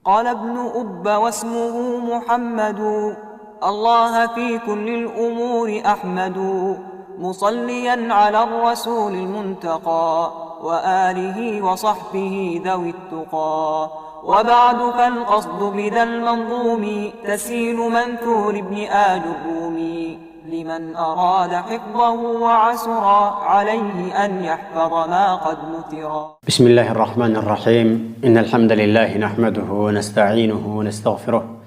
قال ابن أب واسمه محمد الله في كل الأمور أحمد مصليا على الرسول المنتقى وآله وصحبه ذوي التقى وبعد فالقصد بذا المنظوم تسيل منثور ابن آل الرومي لمن أراد حفظه وعسرا عليه أن يحفظ ما قد نثرا. بسم الله الرحمن الرحيم. إن الحمد لله نحمده ونستعينه ونستغفره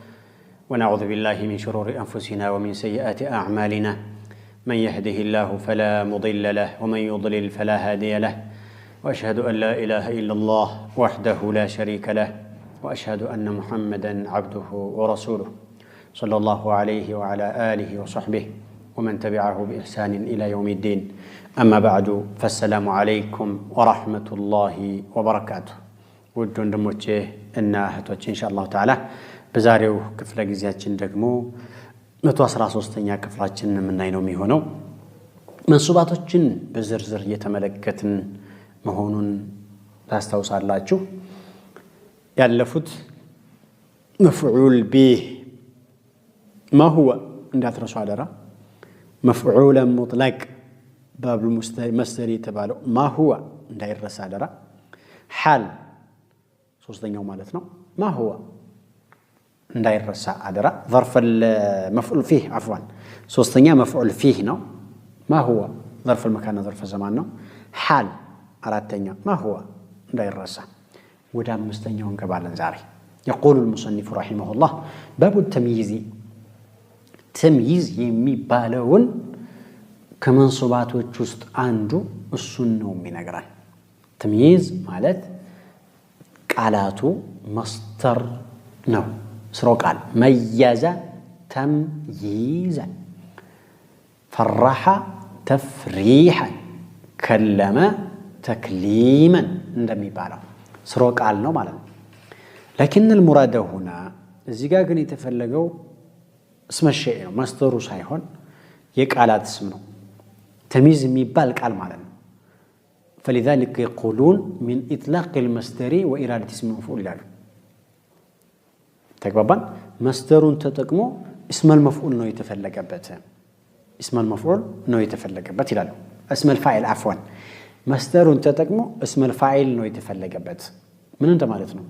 ونعوذ بالله من شرور أنفسنا ومن سيئات أعمالنا. من يهده الله فلا مضل له ومن يضلل فلا هادي له وأشهد أن لا إله إلا الله وحده لا شريك له وأشهد أن محمدًا عبده ورسوله صلى الله عليه وعلى آله وصحبه ومن تبعه بإحسان إلى يوم الدين. أما بعد فالسلام عليكم ورحمة الله وبركاته. ودون دموتشي إن هتوتشي إن شاء الله تعالى بزاريو كفلا جزياتشن دقمو متواصل عصوصتين كفلاتشن من ناينومي هونو منصوباتوتشن بزرزر يتملكتن مهونون تستوصى اللاجو يالفوت مفعول به ما هو اندات رسول الله مفعولا مطلق باب المستري تبالو ما هو انداير رسالة حال صوصتين يوم مالتنا ما هو انداير رسالة ظرف المفعول فيه عفوا صوصتين مفعول فيه نو ما هو ظرف المكان ظرف الزمان نو حال أرادتني ما هو انداير رسالة ودام مستنيون كبالا زاري. يقول المصنف رحمه الله باب التمييز تمييز يمي بالون كمنصوبات وجوست عنده السنة من أجران. تمييز مالت قالاتو مصدر نو سرو قال ميز تمييزا فرح تفريحا كلم تكليما عندما يبالو سرو قال نو مالت. لكن المراد هنا الزجاجن يتفلقوا اسم الشيء مصدر صحيحون يقالات اسمه تمييز ميبال قال مالنا. فلذلك يقولون من إطلاق المصدر وإرادة اسم المفعول له. تكبابا مصدر تتقمو اسم المفعول نو يتفلقبت اسم المفعول نو يتفلقبت له. اسم الفاعل عفوا مصدر تتقمو اسم الفاعل نو يتفلقبت من انت مالتنا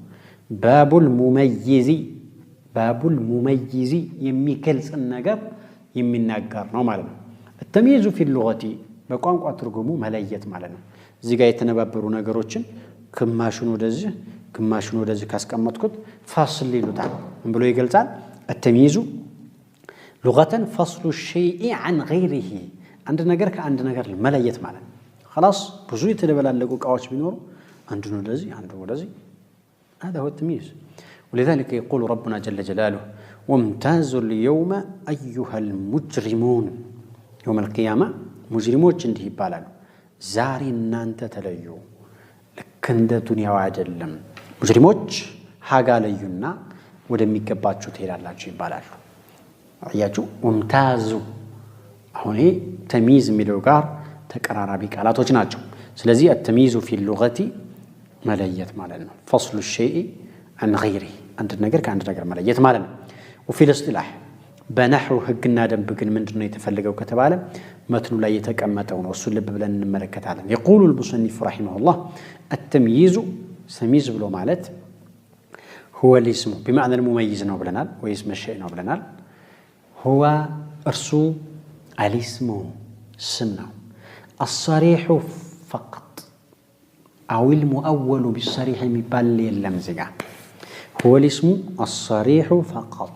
باب المميز يميكلس النجار يميناجر نو مالنا. التمييز في اللغة بقانق أترجمو ملاية مالنا زيجا يتنببرو نجاروتشن كما شنو دزي كاس كمتكت فاصل ليلوتان من بلو يقلتان. التمييز لغة فصل الشيء عن غيره عند نجار كعند نجار ملاية مالنا. خلاص بزوي تدبلان لقوك أوش بنور عندنا دزي هذا هو التمييز. ولذلك يقول ربنا جل جلاله وامتازوا اليوم أيها المجرمون. يوم القيامة مجرمون جنده بالالو زاري نانت تليو لكند دنيا وعجلم مجرمون حاجة ليونا ودمي كباتشو تيرا لاجو بالالو عياجو وامتازوا هوني تمييز ميلوغار تكرارابي كالاتو جناجو. سلزي التمييز في اللغة ملاية مالنا فصل الشيء عن غيره عند النجر كعند النجر ملاية مالنا. وفي الاصطلاح بنحو حقنا دنبقن من دون يتفلقوا كتباله متن لا يتكمتون وصل ببلن الملكة عالم. يقول المصنف رحمه الله التمييز سميز بلو مالت هو الاسم بمعنى المميز نوبلنال واسم الشيء نوبلنال هو أرسو الاسم سنة الصريح فقط أو المؤول بالصريح مبالي اللمزقة هو الاسم الصريح فقط.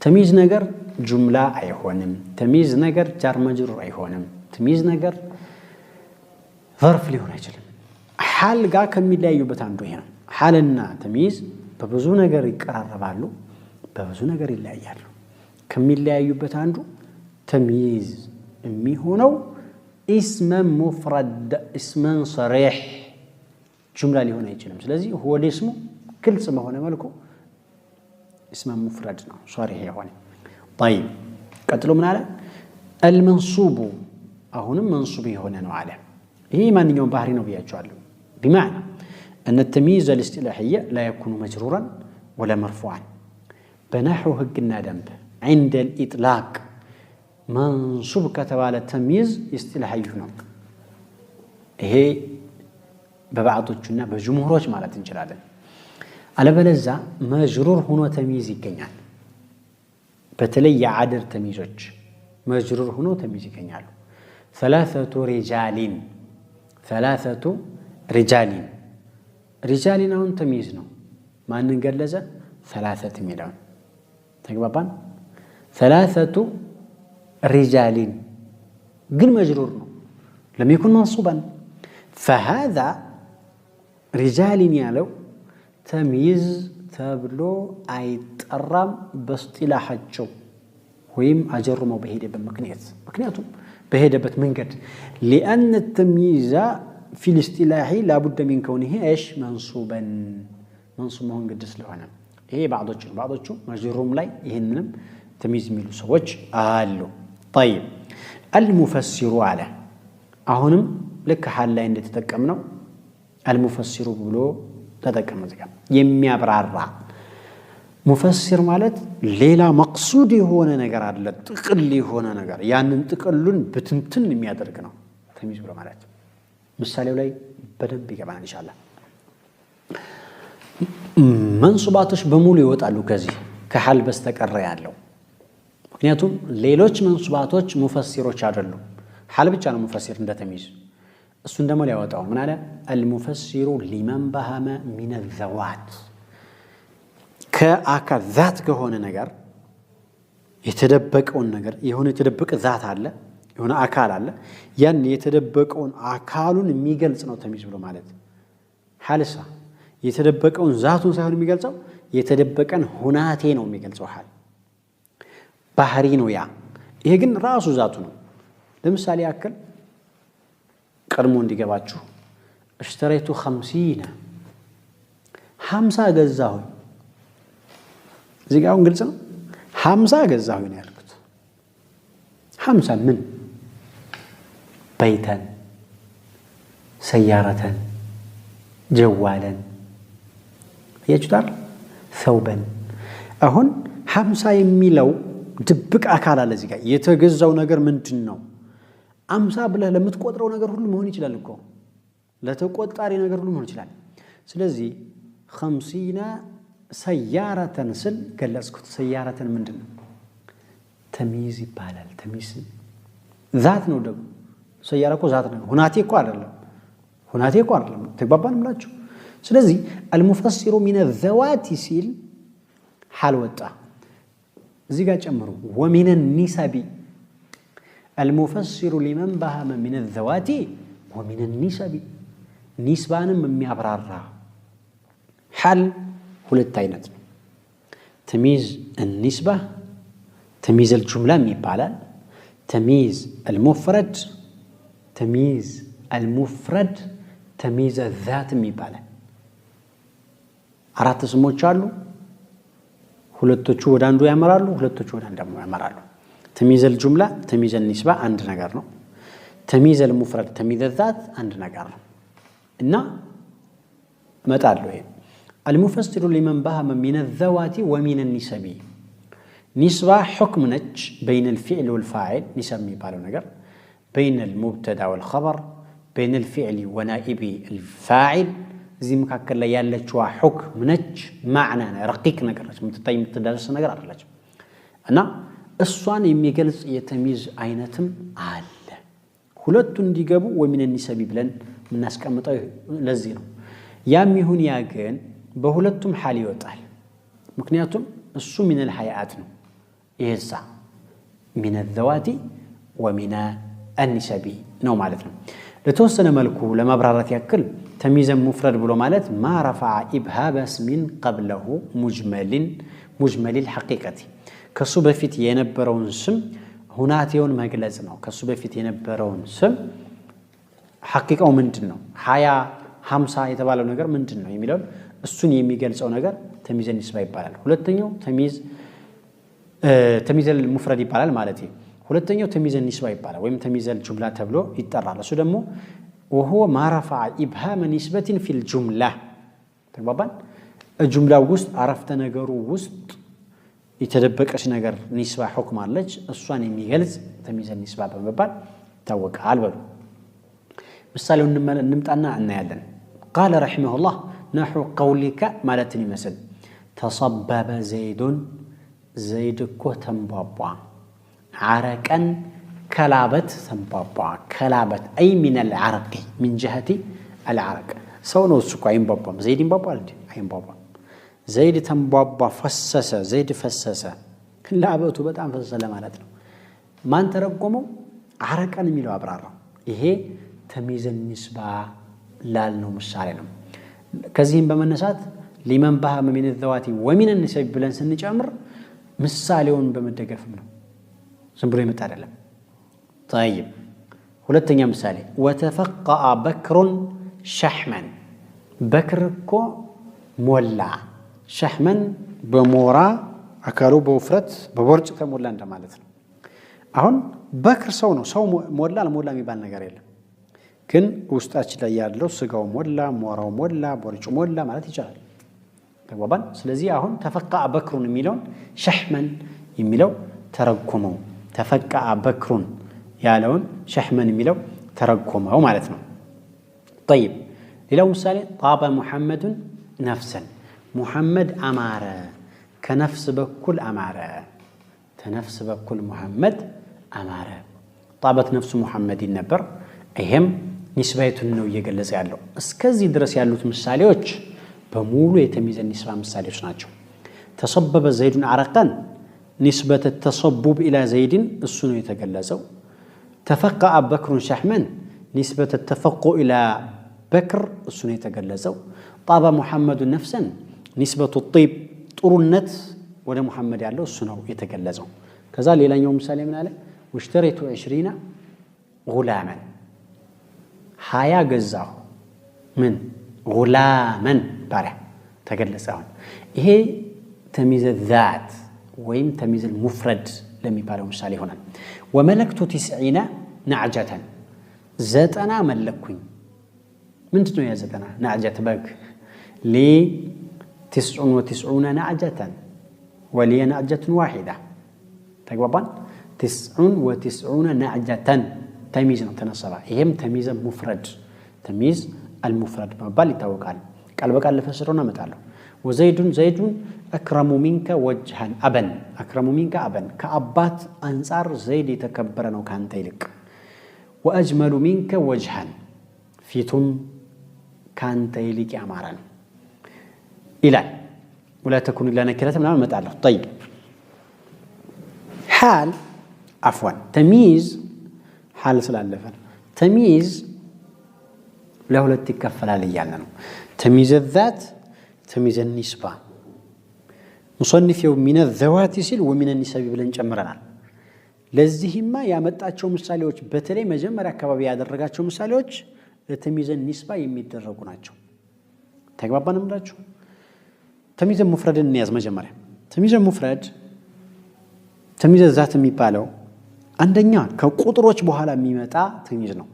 تمييز نجر جملة أيهونم تمييز نجر جار مجرور أيهونم تمييز نجر ظرف لي هنا يجلم حال جا كمل لا يبتعندو هنا حالنا تمييز ببزو نجر يقرر بالو ببزو نجر لا يالو كمل لا يبتعندو تمييز مي هونو اسم مفرد اسم صريح جملة لي هنا يجلم سلازي هو الاسم كل اسم هنا مالكو اسم مفرد صريح هنا. طيب قتلوا من على المنصوب أهون منصوبي هنا نوعله هي ما نيوم بحرين وبيجعله بمعنى أن التمييز الاصطلاحية لا يكون مجرورا ولا مرفوعا بنحو هقنا دنب عند الإطلاق منصوب كتبالة تمييز استلاحي هنا هي ببعضوچنا بجمهوروች ማለት እንችላለን አለበለዛ መጅሩር ሆኖ ተሚዝ ይገኛል በተለይ የዓደር ተሚዞች መጅሩር ሆኖ ተሚዝ ይገኛሉ ثلاثه رجال رجالين አሁን ተሚዝ ነው ማንን ገለጸ ثلاثه ሚላን ተግባባን ثلاثه رجال ግን መጅሩር ነው لم يكن منصوبا فهذا رجال يالو تمييز تبلو አይጠራም በስጢላሐቸው ወይም አጀሩመው በሄደበት ምክንያቱም በሄደበት መንገድ لأن التمييز في الاصطلاح لا بد من كونه ايش منصوبا منصوب መሆን ግድ ስለሆነ ይሄ ባዕዶቹ መጅሩም ላይ ይሄንንም ተሚዝ የሚሉ ሰዎች አሉ طيب المفسر على አሁንም ልክ ሐል ላይ እንደተጠቀምነው المفسر ብሎ ተጠቀመ ዘጋ የሚያብራራ ሙፈሲር ማለት ሌላ መቅሱድ የሆነ ነገር አለ ጥቅል የሆነ ነገር ያንን ጥቅሉን በትንትን የሚያደርግ ነው ተሚዝ ብሎ ማለት ምሳሌው ላይ በደንብ ይገባናል ኢንሻአላህ መንሱባቶች በሙሉ ይወጣሉ ከዚህ ከሐል በስተቀር ያለው ምክንያቱም ሌሎች መንሱባቶች ሙፈሲሮች አይደሉም ሐል ብቻ ነው ሙፈሲር እንደተሚዝ እሱ እንደማ ሊያወጣው ምን አለ المفسر لمن بهم من الذوات ከአካል ذات ከሆነ ነገር የተደበቀውን ነገር የሆነ የተደበቀ ذات አለ የሆነ አካል አለ ያን የተደበቀውን አካሉን የሚገልጽ ነው ተሚዝ ብሎ ማለት ሐልሳ የተደበቀውን ذاتውን ሳይሆን የሚገልጸው የተደበቀን ሁናቴ ነው የሚገልጸው ሐል ባህሪ ነው ያ ይሄ ግን ራሱ ذاتው ነው ለምሳሌ ያክል ቀድሞ እንዲገባችሁ اشتريت 50 ገዛሁ እዚህ ጋር ግልጽ ነው 50 ገዛሁ ነው ያልኩት 50 ምን بيتا سيارة جوالا يجدر ثوبا አሁን 50 የሚለው ድብቅ አካል አለ እዚህ ጋር የተገዛው ነገር ምንድነው 50 ብለህ ለምትቆጥረው ነገር ሁሉ መሆን ይችላል እኮ ለተቆጣሪ ነገር ሁሉ መሆን ይችላል ስለዚህ 50 سيارة ስል ገለጽኩት سيارة ምንድነው ተሚዝ ይባላል ተሚዝ ذات ነው ደግሞ سيارة እኮ ذات ነው ሁናቴ እኮ አይደለም ተግባባን ምላችሁ ስለዚህ المفسر من الذوات ሲል حال ወጣ እዚህ ጋር ጨምሩ ومن النسب المفسر لمن بهم من الذوات ومن النسب نسبانم የሚያብራራ حال ሁለት አይነት ነው تمييز النسبة تمييز الجملة ይባላል تمييز المفرد تمييز الذات ይባላል አራት ስሞች አሉ ሁለቶቹ ወደ አንዱ ያመራሉ ሁለቶቹ ወደ አንዱ ያመራሉ تمييز الجملة تمييز النسبة عند ነገር ነው تمييز المفرد تمييز الذات عند ነገር ነው እና መጣሉ ይሄ المفسر لمن بهم من الذوات ومن النسب نسبة حكم نج بين الفعل والفاعل نسمي بالو ነገር بين المبتدا والخبر بين الفعل ونائب الفاعل زي مكاكل ላይ ያለችው حكم ነች معنى رقيق ነገር ነች ምትታይ ምትደርስ ነገር አይደለች እና እሷን የሚገልጽ የተሚዝ አይነትም አለ ሁለቱ እንዲገቡ ወሚን النسب ብለን ምናስቀምጠው ለዚህ ነው ያም ይሁን ያ ግን በሁለቱም ሐል ይወጣል ምክንያቱም እሱ من الحيات ነው ይሄሳ من الذوات ومن النسب ነው ማለት ነው ለተወሰነ መልኩ ለማብራራት ያክል تمييز مفرد ብሎ ማለት ما رفع ابهام اسم قبله مجمل الحقيقه ከሱ በፊት የነበረውን ስም ሁናቴውን መግለጽ ነው ከሱ በፊት የነበረውን ስም ሐቂቃው ምንድነው 20 50 የተባለው ነገር ምንድነው የሚለው እሱን የሚገልጸው ነገር ተሚዝ ንስባ ይባላል ሁለተኛው ተሚዝ المفرد ይባላል ማለት ነው ሁለተኛው ተሚዝ ንስባ ይባላል ወይም ተሚዝ الجمله ተብሎ ይጠራል እሱ ደግሞ وهو ما رفع ابهام نسبه في الجمله ተግባባን الجملة وسط عرفت نجارو وسط يتدبكش نجار نسبة حكم علىج الصواني ميجلز تمييز النسبة بمبال توقع على البلو مثاله نمت أنا يدن قال رحمه الله نحو قولك مالتني مثل تصبب زيد كوتم بابا عرقا كلابت تنبابا كلابت أي من العرق من جهة العرق سونو السكو عين بابا زيد بابا عين بابا زيد تنبابا فسس زيد فسس لابتو بتاع فسس لمالتنا ما انت رقمو عرقا ميلو أبرارو إيه تمييز النسبة لالنو مشارينو كزين بمنسات لمن بها من الذوات ومن النسب بلن سنج أمر مساليون بمدقف منه سنبري متعلم طيب ولتنيا مسالي وتفقأ بكر شحما بكركو مولع شحما بمورا أكارو بوفرت ببرج كمولع انت مالتنا أهون بكر سو مولع المولع ميبان نقاريل كن وستاش لا يادلو سغاو مولع موراو مولع بورچ مولع ማለት ይቻላል ተግባባን ስለዚህ አሁን ተፈቃ በክሩን የሚለው شحمن የሚለው ተረጎመው ተፈቃ በክሩን ያለውን شحمن የሚለው ተረጎመው ማለት ነው طيب ሌላው ምሳሌ طاب محمد نفسا محمد አማረ ከነፍስ በኩል አማረ ተነፍስ በኩል محمد አማረ طابت نفس محمد ነበር ይሄም نسبيتون ነው እየገለጸ ያለው እስከዚህ ድረስ ያሉት ምሳሌዎች በሙሉ የተሚዘ ንስባ ምሳሌዎች ናቸው ተሰበበ ዘይዱን አረቀን نسبة التصبب إلى زيد እሱ ነው የተገለጸው تفقأ بكر شحما نسبة التفقؤ إلى بكر እሱ ነው የተገለጸው طاب محمد نفسا نسبة الطيب ጥሩነት ወደ محمد ያለው እሱ ነው የተገለጸው ከዛ ሌላኛው ምሳሌ ምን አለ واشتريت 20 غلاما هايا جزاو من غلاما بارع تقلسون إيه تمييز الذات ويم تمييز المفرد لم يبالو مثالي هنا وملكت 90 نعجة زتنا ملكوين من تنو يا زتنا نعجة بك لي 99 نعجة ولي نعجة واحدة تقبل 99 نعجة تمييز تنصبا إهم تمييز مفرد تمييز المفرد مبال يتوقع قال بقى لفسرنا متعلو وزيد أكرم منك وجها أبا أكرم منك أبا كأبات أنصار زيد يتكبرنا وكان تيلك وأجمل منك وجها فيتم كان تيلك أمارا إلى ولا تكون إلا نكرة من متعلو طيب حال عفوا تمييز حال سلالفن تمييز له لتكفل علينا تمييز الذات تمييز النسبة مصنف يوم من الذوات سيل ومن النسب بلن جمرنا لذهما ያመጣቸው ምሳሌዎች በተለይ መጀመሪያ አካባቢ ያደረጋቸው ምሳሌዎች ለተሚይዝ النسبة የሚደረጉ ናቸው ተግባባን እንላችሁ ተሚይዝ ሙፍረድን እንያዝ መጀመሪያ ተሚይዝ ሙፍረድ ተሚይዝ ذات የሚባለው አንደኛ ከቁጥሮች በኋላ የሚመጣ ተሚይዝ ነው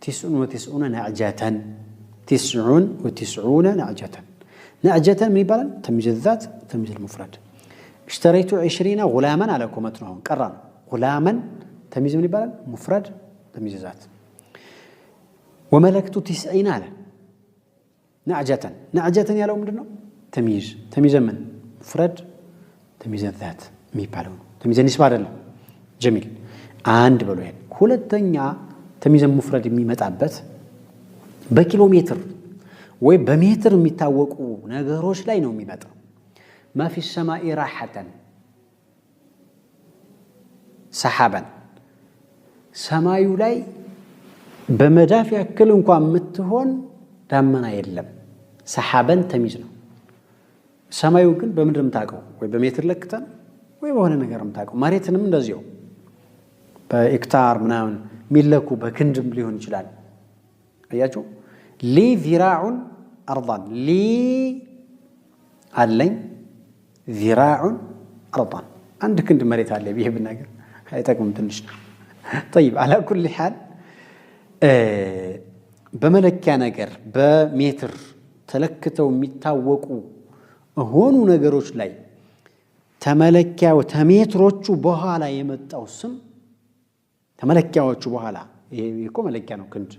99 نعجة 99 نعجة من يبالن تمييز الذات تمييز المفرد اشتريت 20 غلاما على كومتنهم قران غلاما تمييز من يبالن مفرد تمييز الذات وملكت 90 على نعجة يا لو مدنو تمييز من مفرد تمييز الذات ميبالون تمييز النسبة አይደለም جميل አንድ በሉ ይሄን ሁለተኛ تمييز مفرد የሚመጣበት በኪሎሜትር ወይ በሜትር የሚታወቁ ነገሮች ላይ ነው የሚመጣው ما في السماء راحة سحابا ሰማዩ ላይ በመዳፍ ያክል እንኳን የምትሆን ዳመና የለም ሰሐበን ተሚዝ ነው ሰማዩ ግን በምድር የምታውቀው ወይ በሜትር ለክተን ወይ በሆነ ነገር የምታውቀው መሬትንም እንደዚሁ በሄክታር ምናምን ሚለኩ በክንድም ሊሆን ይችላል አያችሁ لي ذراع أرضا لي علين ذراع أرضا عندك كنت مريت عليه بيه بالناقر هايتكم تنشنا طيب على كل حال بملك كان ناقر بمتر ተለክተው የሚታወቁ ሆኑ ነገሮች ላይ ተመለኪያው ተሜትሮቹ በኋላ የመጣው ስም ተመለኪያዎቹ በኋላ ይሄ እኮ መለኪያ ነው ክንድ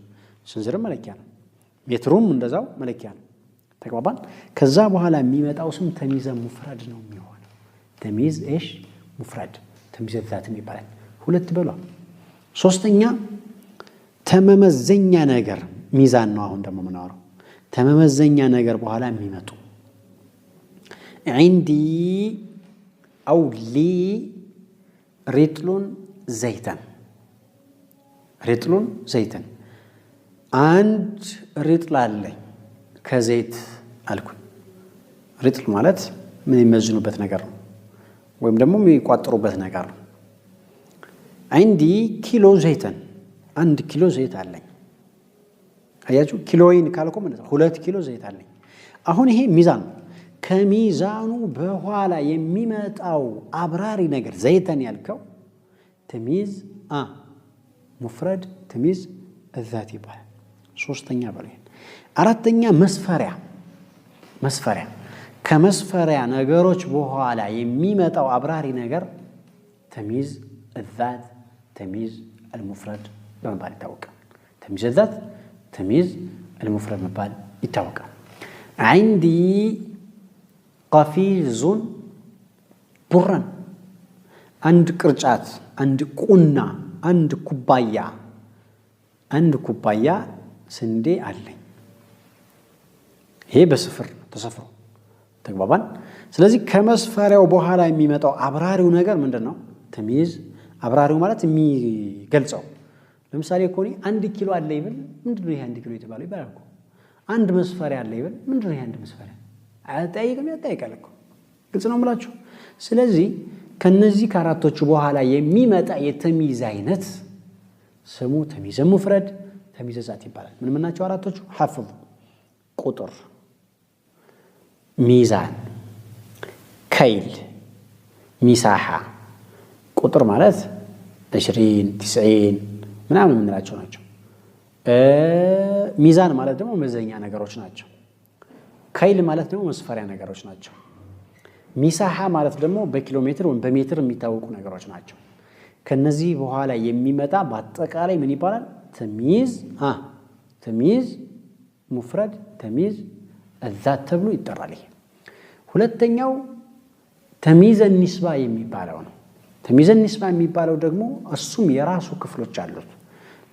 ስንዝርም መለኪያ ነው ሜትሩም እንደዛው መለኪያ ነው ተግባባን ከዛ በኋላ የሚመጣው ስም ተሚዘ ሙፍረድ ነው የሚሆነው ተሚዝ ايش ሙፍረድ ተሚዝ ذات ይባላል ሁለት በሏ ሶስተኛ ተመመዘኛ ነገር ሚዛን ነው አሁን ደግሞ ምናወራው ተመመዘኛ ነገር በኋላ የሚመጡ عندي أو لي رطل زيتن رطل زيتن عند رطل علي كزيت الكل رطل مالت من يمزنوا بث نجار ويم دمو يقطروا بث نجار عندي كيلو زيتن عند كيلو زيت علي هياجو كيلوين كالكم من 2 كيلو زيت علي أهون هي ميزان ከሚዛኑ በኋላ የሚመጣው አብራሪ ነገር ዘይተን ያልከው ተሚዝ ሙፍረድ ተሚዝ الذات ይባላል ሶስተኛ በላይ አራተኛ መስፈሪያ ከመስፈሪያ ነገሮች በኋላ የሚመጣው አብራሪ ነገር ተሚዝ الذات ተሚዝ المفرد በመባል ይታወቃል ተሚዝ الذات ተሚዝ المفرد በመባል ይታወቃል عندي قفيز برا عند قرጫት عند ቁና عند ኩባያ ስንዴ አለኝ ይሄ በስፍር ተሰፍሮ ተግባባን ስለዚህ ከመስፈሪያው በኋላ የሚመጣው አብራሪው ነገር ምንድነው ተሚዝ አብራሪው ማለት የሚገልጸው ለምሳሌ ኮኒ 1 ኪሎ አለ ይብል ምንድነው ይሄ 1 ኪሎ የተባለው ይባላል እኮ አንድ መስፈሪያ አለ ይብል ምንድነው ይሄ አንድ መስፈሪያ አጠይቅም ያጠይቃልኩ ግልጽ ነው ማለት ስለዚህ ከነዚህ ካራቶቹ በኋላ የሚመጣ የተሚዝ አይነት ስሙ ተሚዝ ሙፍረድ ተሚዝ ذات ይባላል ምን ናቸው አራቶቹ ሐፍዝ ቁጥር ሚዛን ከይል ሚሳሃ ቁጥር ማለት 20 90 ምናምን ምንላቸው ናቸው ሚዛን ማለት ደግሞ መዘኛ ነገሮች ናቸው ከይል ማለት ደግሞ መስፈሪያ ነገሮች ናቸው ሚሳሃ ማለት ደግሞ በኪሎ ሜትር ወይም በሜትር የሚታወቁ ነገሮች ናቸው ከነዚህ በኋላ የሚመጣ በአጠቃላይ ምን ይባላል ተሚዝ ሙፍረድ ተሚዝ الذات ተብሎ ይጠራል ሁለተኛው ተሚዝ النسبة የሚባለው ነው ተሚዝ النسبة የሚባለው ደግሞ እሱም የራሱ ክፍሎች አሉት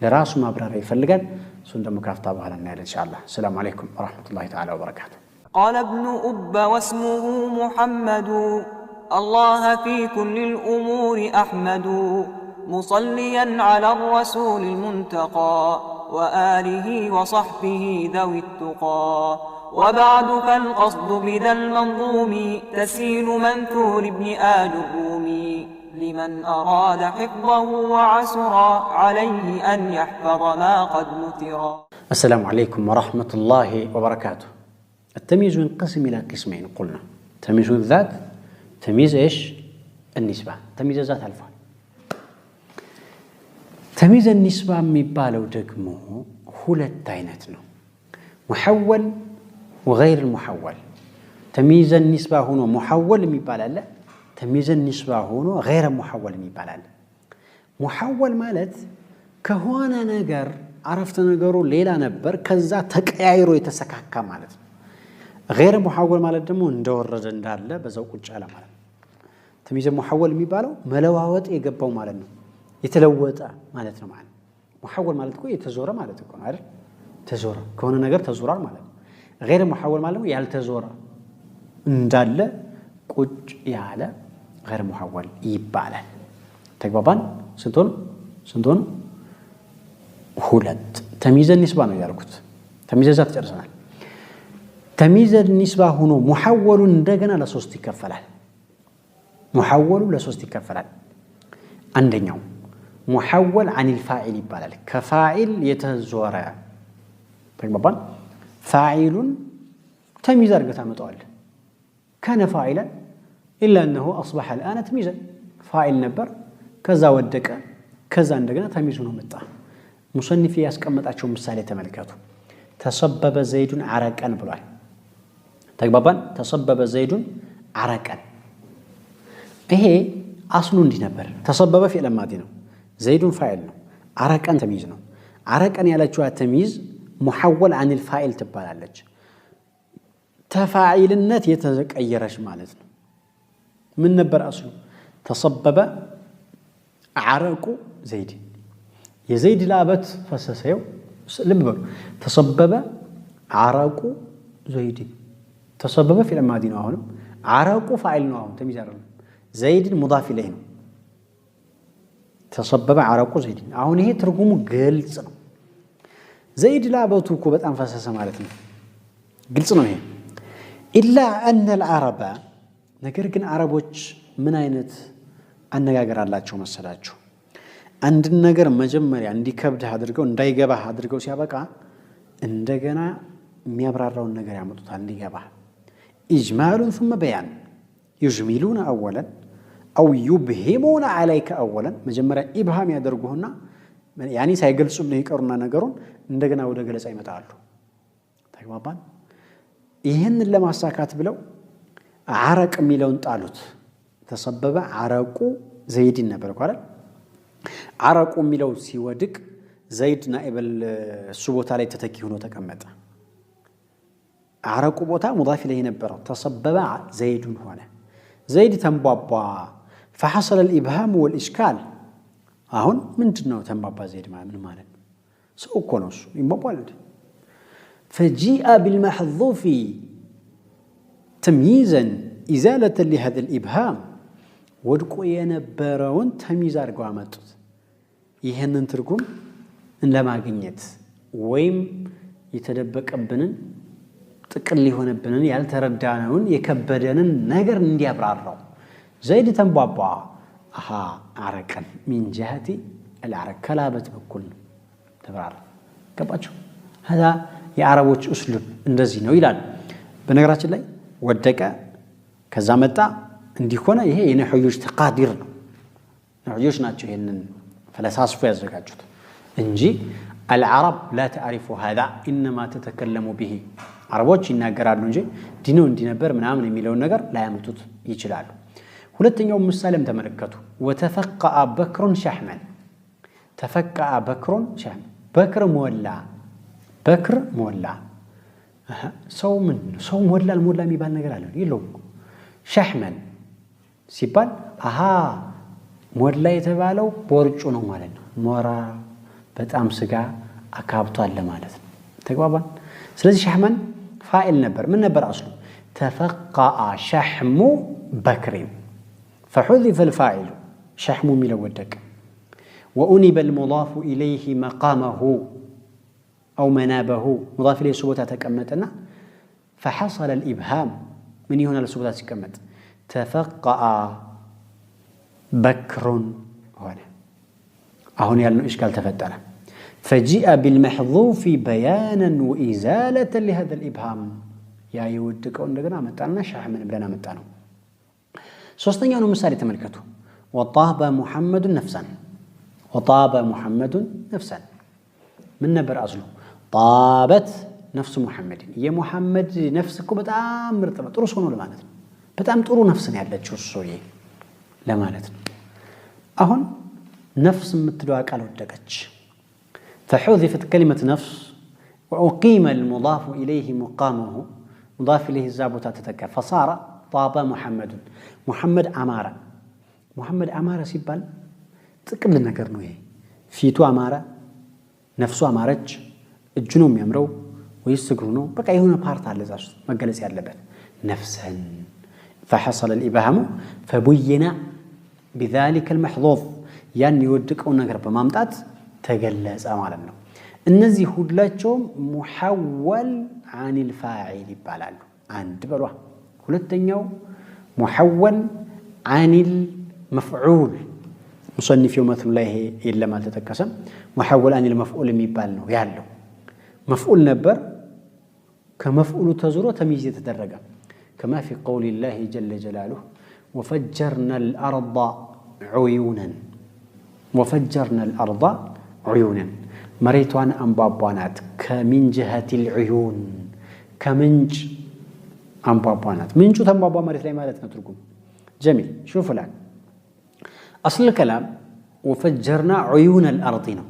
ለራሱ ማብራሪያ ይፈልጋል እሱን ደግሞ ካፍታ በኋላ እናያለን ኢንሻአላህ ሰላም አለይኩም ወራህመቱላሂ ተዓላ ወበረካቱ قال ابن أب واسمه محمد الله في كل الأمور أحمد مصليا على الرسول المنتقى وآله وصحبه ذوي التقى وبعد فالقصد بذا المنظوم تسهيل منثور ابن آل الرومي لمن أراد حفظه وعسرا عليه أن يحفظ ما قد نثرا السلام عليكم ورحمة الله وبركاته التمييز ينقسم إلى قسمين قلنا تمييز الذات تمييز إيش النسبة تمييز الذات الفعل تمييز النسبة ميبالو دقمو ሁለት አይነት ነው محول وغير المحول تمييز النسبة هنا محول የሚባል አለ تمييز النسبة هنا غير محول የሚባል አለ محول ማለት ከሆነ ነገር عرفت ነገሩ ሌላ ነበር ከዛ ተቀያይሮ የተሰካካ ማለት ነው غير محول ማለት ደግሞ እንደወረደ እንዳለ በዛው ቁጭ አለ ማለት تمييز محول የሚባለው መለዋወጥ የገባው ማለት ነው የተለወጠ ማለት ነው ማለት محول ማለት እኮ የተዞረ ማለት እኮ ነው አይደል ተዞረ ከሆነ ነገር ተዞራል ማለት ነው غير محول ማለት ነው ያልተዞረ እንዳለ ቁጭ ያለ غير محول ይባላል ተግባባን ስንቶን ሁለት تمييز النسبة ነው ያልኩት تمييز الذات ጨርሰናል تمييز النسبة ሆኖ محول እንደገና ለሶስት ይከፈላል محول ለሶስት ይከፈላል አንደኛው محول عن الفاعل ይባላል ከፋኢል የተዞረ ተግባባን فاعل تمييز አድርገህ ታመጣዋል كان فاعلا إلا أنه أصبح الآن تمييزا فاعل نبر كذا ودك كذا እንደገና تمييز ሆኖ መጣ ሙሰንፊ ያስቀመጣቸው ምሳሌ ተመልከቱ ተሰበበ ዘይዱን አረቀን ብሏል ተግባባን ተሰበበ ዘይዱን عرقا ይሄ አስሉ እንዲህ ነበር ተሰበበ ፊዕል ማዲ ነው ዘይዱን ፋኢል ነው عرقا ተሚዝ ነው عرقا ያለችው ተሚዝ محول عن الفاعل ትባላለች ተፋዒልነት የተቀየረች ማለት ነው ምን ነበር አስሉ ተሰበበ عرق زيد የዘይድ ላበት ፈሰሰው ልብ በሉ ተሰበበ عرق زيد ተሰበበ ፊዕል ማዲ ነው አሁን عرق فاعل ነው አሁን ተሚዝ አይደለም زيد مضاف اليه ነው ተሰበበ عرق زيد አሁን ይሄ ትርጉሙ ግልጽ ነው زيد ላበቱ እኮ በጣም ፈሰሰ ማለት ነው ግልጽ ነው ይሄ إلا أن العرب ነገር ግን አረቦች ምን አይነት አነጋገር አላቸው መሰላችሁ አንድ ነገር መጀመሪያ እንዲከብድ አድርገው እንዳይገባ አድርገው ሲያበቃ እንደገና የሚያብራራውን ነገር ያመጡታል እንዲገባ إجمال ثم بيان يجملون أولا أو يبهمون عليك أولا مجمرة إبهام يدرجوهنا يعني سيجلسوا له يكررنا نجارون عندنا وده جلس أي متعلو تمام ይሄን ለማሳካት ብለው عرق ሚለውን ጣሉት ተሰበበ عرق زيد ነበር አይደል عرق ሚለው ሲወድቅ زيد نائب السبوታ ላይ ተተኪ ሆኖ ተቀመጠ عرق ቦታ مضاف اليه ነበር ተሰበበ زيد ሆነ زيد ተንቧቧ فحصل الابهام والاشكال አሁን ምንድነው ተንቧቧ زيد ምን ማለት ነው ሰው እኮ ነው እሱ ይንቧቧል فجيء بالمحذوف تمييزا إزالة لهذا الإبهام ودقوا ينبرون تمييز أرقوا عمتوت يهنن ترقم إن لما قنيت ويم يتدبك أبنن تقلي هون أبنن يالتردانون يكبرنن نقر ندي أبرارو زيد تنبابا أها عرقا من جهة العرق كلابة بكل تبرار كباتشو هذا የአረቦች እስሉብ እንደዚህ ነው ይላል በነገራችን ላይ ወደቀ ከዛ መጣ እንዲሆነ ይሄ የነህዮች ተቃዲር ነው ነህዮች ናቸው ይሄንን ፈለሳስፉ ያዘጋጁት እንጂ العرب لا تعرف هذا انما تتكلم به አረቦች ይናገራሉ እንጂ ዲነው እንዲነበር ምናምን የሚለው ነገር ላያመጡት ይችላሉ ሁለተኛው ምሳሌም ተመለከቱ وتفقع بكر شحما تفقع بكر شحما بكر مولى بكر مولا سو مولا المولا ميبال ነገር አለ ይለው شحما ሲባል ሞላ የተባለው ቦርጩ ነው ማለት ነው ሞራ በጣም ስጋ አካብቷል ማለት ነው ተግባባን ስለዚህ شحما فاعل ነበር ምን ነበር አስሉ تفقع شحم بكر فحذف الفاعل شحم ሚለው ወደቀ وأنب المضاف إليه مقامه أو منابه مضاف إليه سبوتها تكمتنا فحصل الإبهام من هنا السبوتها تكمت تفقع بكر هنا هنا يعني إشكال تفتر فجيء بالمحذوف بيانا وإزالة لهذا الإبهام يا يودك أن لقنا متعنا شاح من بلنا متعنا سوستن يانو مسالي تملكته وطاب محمد نفسا وطاب محمد نفسا من نبر أصله طابت نفس محمد يا محمد نفسك بتام مرتبط ጥሩ ሰው ነው ለማለት ነው በጣም ጥሩ ነፍስ ነው ያለችው ሶዬ ለማለት ነው አሁን ነፍስ የምትለው ቃል ወደቀች فحذفت كلمه نفس واقيم المضاف اليه مقامه مضاف اليه الزابطه تتكى فصار طاب محمد عماره محمد عماره ሲባል ጥቅል ነገር ነው ይሄ ፊቱ አማረ ነፍሱ አማረች እጁ ነው የሚያምረው ወይስ እግሩ ነው በቃ የሆነ ፓርት አለ ዛስ መገለጽ ያለበት ነፍሰን فحصل الابهام فبين بذلك المحظوظ ያን ይወድቀው ነገር በማምጣት ተገለጸ ማለት ነው እነዚህ ሁላቸውም محول عن الفاعل ይባላሉ አንድ በሏ ሁለተኛው محول عن المفعول مصنف يوم مثل الله إلا ما تتكسم محول عن المفعول የሚባል ነው ያለው مفعول نبر كمفعول تزور تمييز يتدرج كما في قول الله جل جلاله وفجرنا الأرض عيونا مريتوان أنبابوانات كمن جهة العيون كمنج أنبابانات منشو تنبابا مريت لي مالت نتركم جميل شوفوا الآن أصل الكلام وفجرنا عيون الأرضين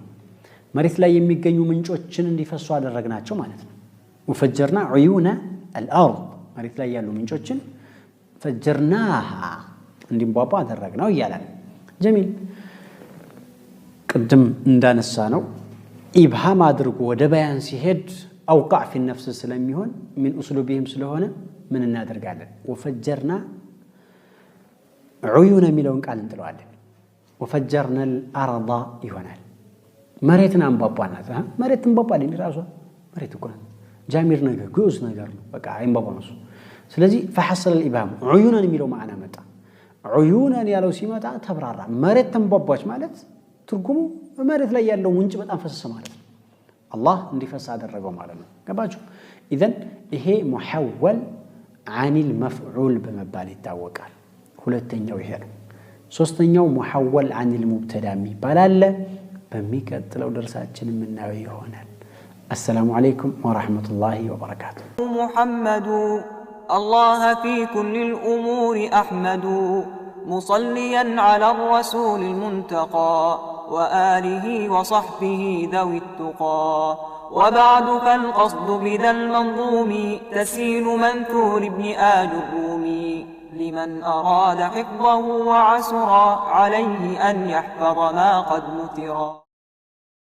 مريت لي يميقنيو منشو تشن اللي فسوا على الرقنات مالتنا وفجرنا عيون الأرض مريت لي يالو منشو تشن فجرناها اللي مبابا هذا الرقنا ويالا جميل قدم ندان السانو إبهام أدركوا ودبيان سيهد أوقع في النفس السلاميون من أسلوبهم سلوهنا من النادر قاعدة وفجرنا عيون ملون قال انتلو عدن وفجرنا الأرض يهونال مريتنا مبابانا مريت مبابا لي راسه مريت يكون جامير نجار جوز نجار بقى عين بابا نصو سلازي فحصل الإبهام عيونا ملو معنا متى عيونا يالو سيمتا تبرارا مريت مباباش مالت ترجموا مريت لا يالو منجب أنفس مالت الله اللي فساد الرجوم علينا كباجو إذن إيه محول عن المفعول بمبالي التوكل ሁለተኛው ይሄ ነው ሶስተኛው محول عن المبتدا የሚባላል በሚቀጥለው ደርሳችን የምናየው ይሆናል السلام عليكم ورحمة الله وبركاته محمد الله في كل الأمور أحمد مصليا على الرسول المنتقى وآله وصحبه ذوي التقى وبعد فالقصد بذا المنظوم تسهيل منثور ابن آل الرومي لمن أراد حفظه وعسر عليه أن يحفظ ما قد نثر